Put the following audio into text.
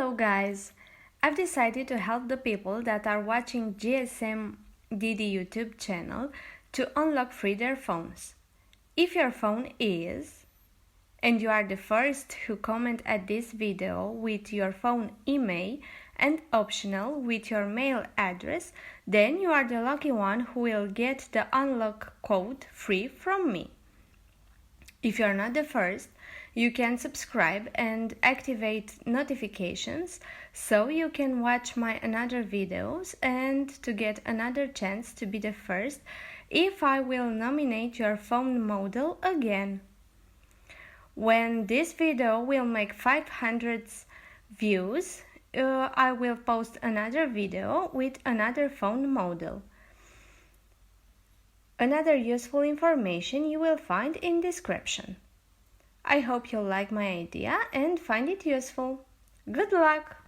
Hello guys! I've decided to help the people that are watching GSM Didi YouTube channel to unlock free their phones. If your phone is, and you are the first who comment at this video with your phone email and optional with your mail address, then you are the lucky one who will get the unlock code free from me. If you're not the first, you can subscribe and activate notifications so you can watch my another videos and to get another chance to be the first if I will nominate your phone model again. When this video will make 500 views, I will post another video with another phone model. Another useful information you will find in description. I hope you'll like my idea and find it useful. Good luck!